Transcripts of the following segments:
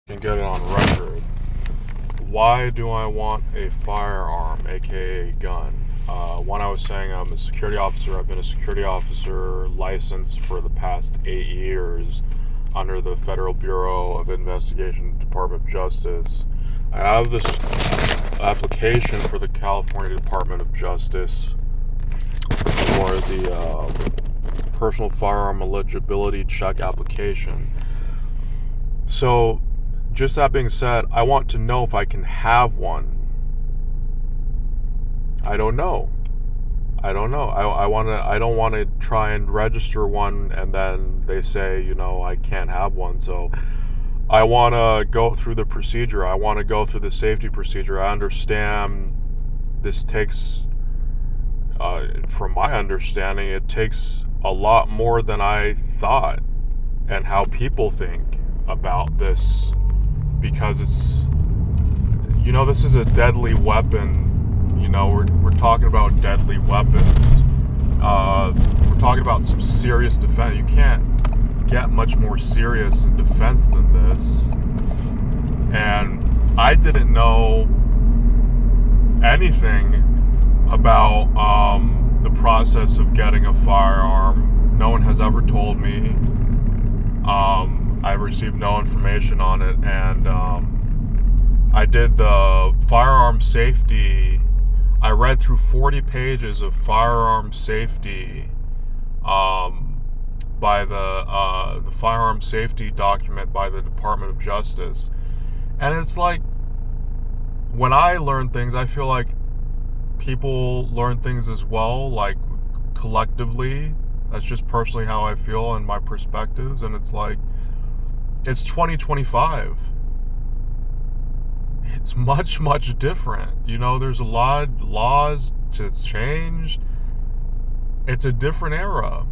Can get it on record. Why do I want a firearm, aka a gun? One, I was saying I'm a security officer. I've been a security officer licensed for the past 8 years under the Federal Bureau of Investigation, Department of Justice. I have this application for the California Department of Justice for the personal firearm eligibility check application. So, just that being said, I want to know if I can have one. I don't know. I don't want to try and register one and then they say, I can't have one. So I want to go through the procedure. I want to go through the safety procedure. I understand this takes, from my understanding, it takes a lot more than I thought and how people think about this. Because it's, this is a deadly weapon. We're talking about deadly weapons. We're talking about some serious defense. You can't get much more serious in defense than this. And I didn't know anything about the process of getting a firearm. No one has ever told me. I've received no information on it, and I did the firearm safety. I read through 40 pages of firearm safety by the firearm safety document by the Department of Justice. And it's like, when I learn things, I feel like people learn things as well, like collectively. That's just personally how I feel and my perspectives, and it's like, it's 2025. It's much, much different. There's a lot of laws that's changed. It's a different era.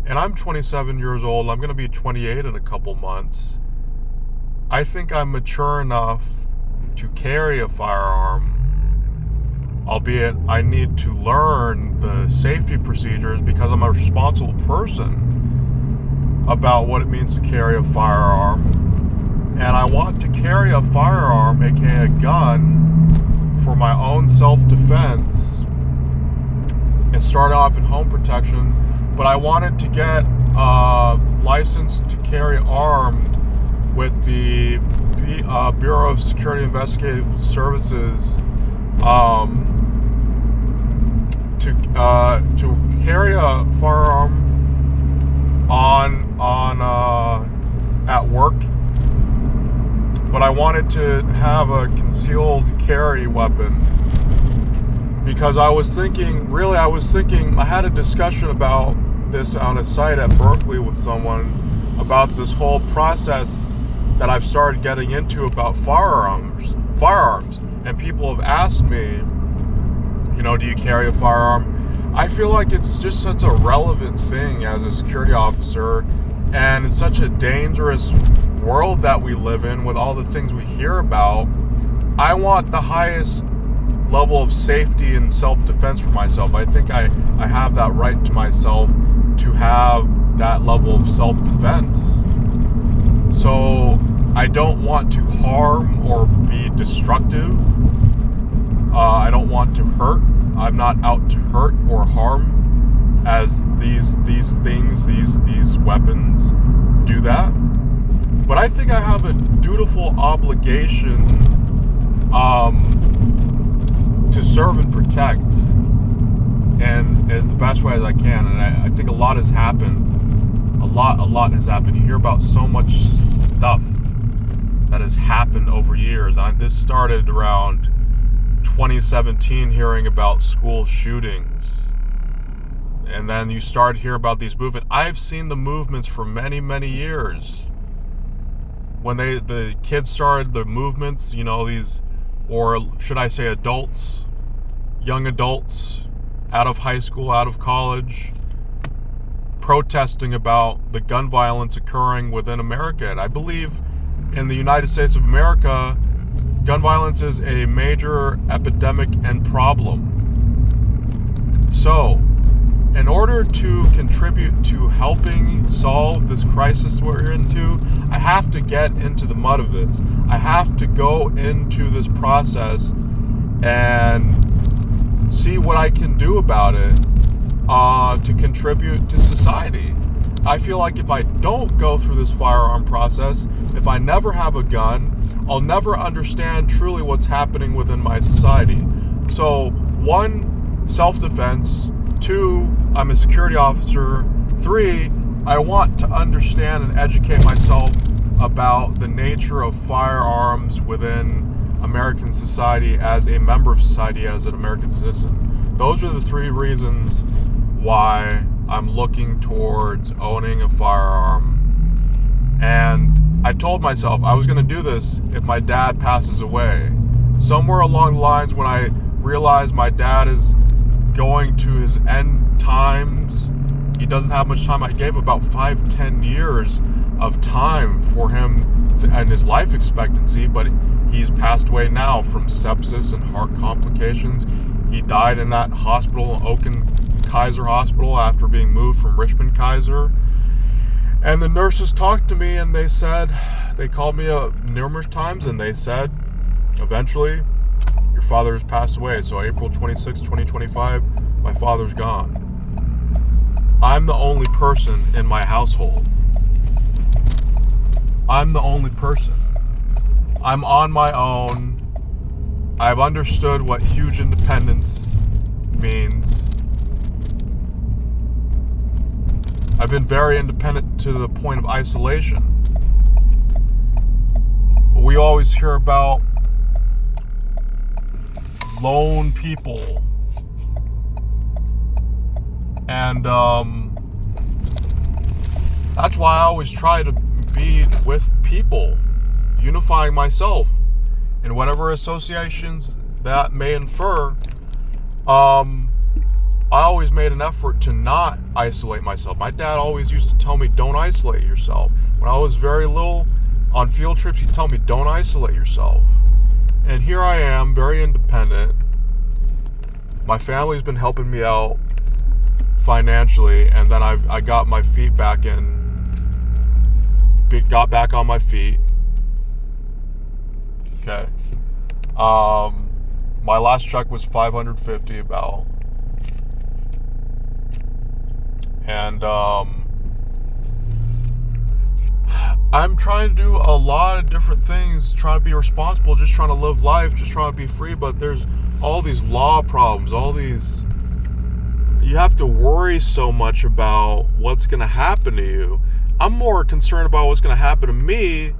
And I'm 27 years old. I'm going to be 28 in a couple months. I think I'm mature enough to carry a firearm, albeit I need to learn the safety procedures because I'm a responsible person about what it means to carry a firearm. And I want to carry a firearm, aka a gun, for my own self-defense and start off in home protection. But I wanted to get licensed to carry armed with the Bureau of Security Investigative Services to carry a firearm on at work, but I wanted to have a concealed carry weapon because I had a discussion about this on a site at Berkeley with someone about this whole process that I've started getting into about firearms, and people have asked me, do you carry a firearm? I feel like it's just such a relevant thing as a security officer, and it's such a dangerous world that we live in with all the things we hear about. I want the highest level of safety and self-defense for myself. I think I have that right to myself to have that level of self-defense. So I don't want to harm or be destructive. I don't want to hurt. I'm not out to hurt or harm as these weapons do that. But I think I have a dutiful obligation to serve and protect, and as the best way as I can. And I think a lot has happened. A lot has happened. You hear about so much stuff that has happened over years. This started around 2017, hearing about school shootings, and then you start to hear about these movements. I've seen the movements for many, many years. When the kids started the movements, these, or should I say adults, young adults, out of high school, out of college, protesting about the gun violence occurring within America. And I believe in the United States of America, gun violence is a major epidemic and problem. So, in order to contribute to helping solve this crisis we're into, I have to get into the mud of this. I have to go into this process and see what I can do about it to contribute to society. I feel like if I don't go through this firearm process, if I never have a gun, I'll never understand truly what's happening within my society. So, 1, self-defense. 2, I'm a security officer. 3, I want to understand and educate myself about the nature of firearms within American society as a member of society, as an American citizen. Those are the 3 reasons why I'm looking towards owning a firearm. And I told myself I was going to do this if my dad passes away. Somewhere along the lines, when I realized my dad is going to his end times, he doesn't have much time. I gave about 5-10 years of time for him and his life expectancy, but he's passed away now from sepsis and heart complications. He died in that hospital, Oakland Kaiser Hospital, after being moved from Richmond Kaiser. And the nurses talked to me and they called me numerous times and they said, eventually, your father has passed away. So April 26, 2025, my father's gone. I'm the only person in my household. I'm the only person. I'm on my own. I've understood what huge independence means. I've been very independent to the point of isolation. We always hear about lone people. And that's why I always try to be with people, unifying myself in whatever associations that may infer. I always made an effort to not isolate myself. My dad always used to tell me, don't isolate yourself. When I was very little, on field trips, he'd tell me, don't isolate yourself. And here I am, very independent. My family's been helping me out financially, and then I got my feet back got back on my feet. Okay. My last check was $550 about. And I'm trying to do a lot of different things, trying to be responsible, just trying to live life, just trying to be free, but there's all these law problems, you have to worry so much about what's going to happen to you. I'm more concerned about what's going to happen to me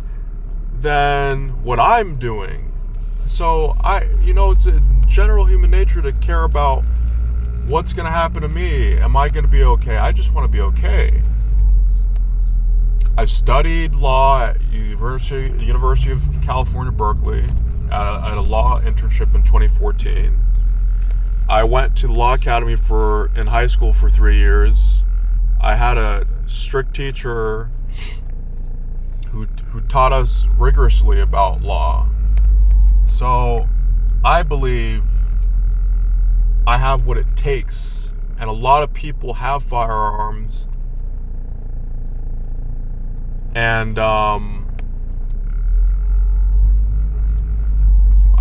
than what I'm doing. So it's a general human nature to care about what's going to happen to me. Am I going to be okay? I just want to be okay. I studied law at University of California, Berkeley, at a law internship in 2014. I went to the law academy in high school for 3 years. I had a strict teacher who taught us rigorously about law. So I believe I have what it takes, and a lot of people have firearms, and I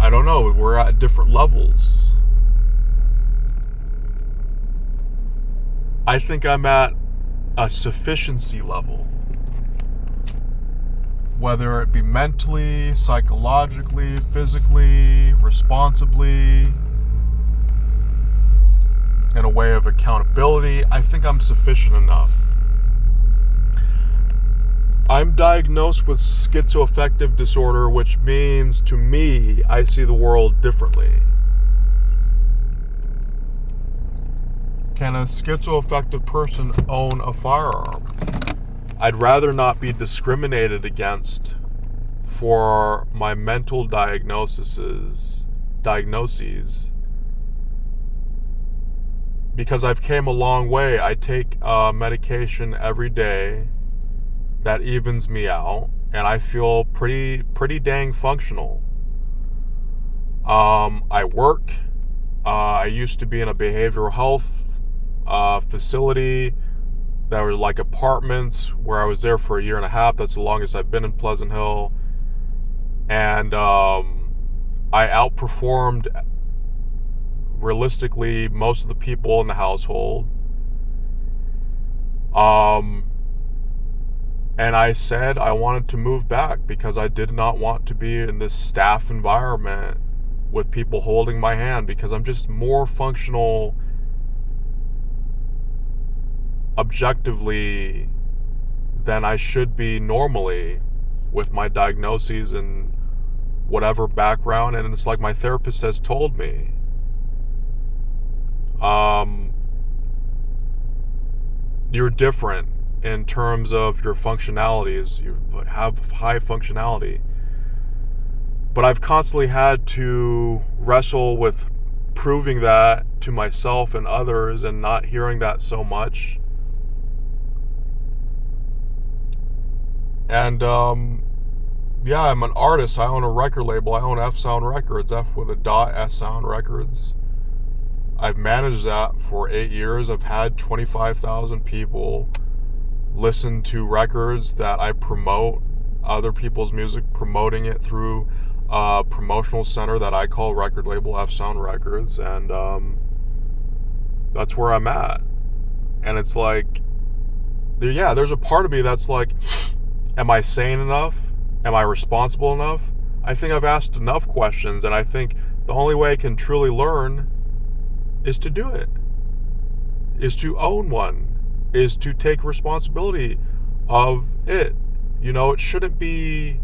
don't know, we're at different levels. I think I'm at a sufficiency level, whether it be mentally, psychologically, physically, responsibly, in a way of accountability. I think I'm sufficient enough. I'm diagnosed with schizoaffective disorder, which means to me, I see the world differently. Can a schizoaffective person own a firearm? I'd rather not be discriminated against for my mental diagnoses, because I've came a long way. I take medication every day that evens me out, and I feel pretty dang functional. I work. I used to be in a behavioral health facility that were like apartments where I was there for a year and a half. That's the longest I've been in Pleasant Hill. And I outperformed realistically most of the people in the household. And I said I wanted to move back because I did not want to be in this staff environment with people holding my hand, because I'm just more functional objectively than I should be normally with my diagnoses and whatever background. And it's like my therapist has told me, you're different in terms of your functionalities. You have high functionality. But I've constantly had to wrestle with proving that to myself and others, and not hearing that so much. And yeah, I'm an artist. I own a record label. I own F Sound Records, F with a dot, S Sound Records. I've managed that for 8 years. I've had 25,000 people listen to records that I promote, other people's music, promoting it through a promotional center that I call Record Label F Sound Records. And that's where I'm at. And it's like, yeah, there's a part of me that's like, am I sane enough? Am I responsible enough? I think I've asked enough questions, and I think the only way I can truly learn is to do it, is to own one, is to take responsibility of it. You know, it shouldn't be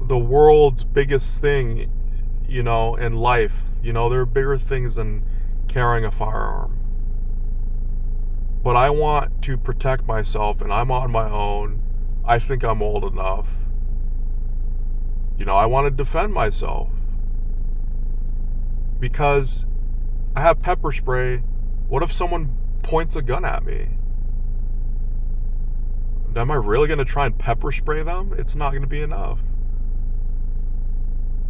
the world's biggest thing, you know, in life. You know, there are bigger things than carrying a firearm. But I want to protect myself, and I'm on my own. I think I'm old enough. You know, I want to defend myself. Because I have pepper spray. What if someone points a gun at me? Am I really going to try and pepper spray them? It's not going to be enough.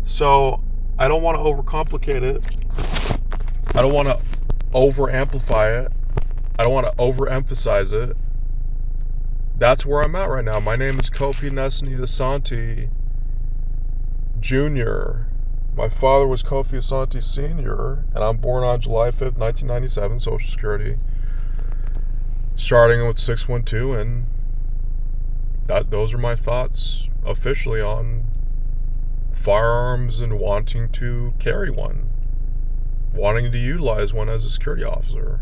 So I don't want to overcomplicate it. I don't want to over-amplify it. I don't want to overemphasize it. That's where I'm at right now. My name is Kofi Nesni Asante Jr. My father was Kofi Asante Sr., and I'm born on July 5th, 1997, Social Security, starting with 612, and those are my thoughts officially on firearms and wanting to carry one, wanting to utilize one as a security officer.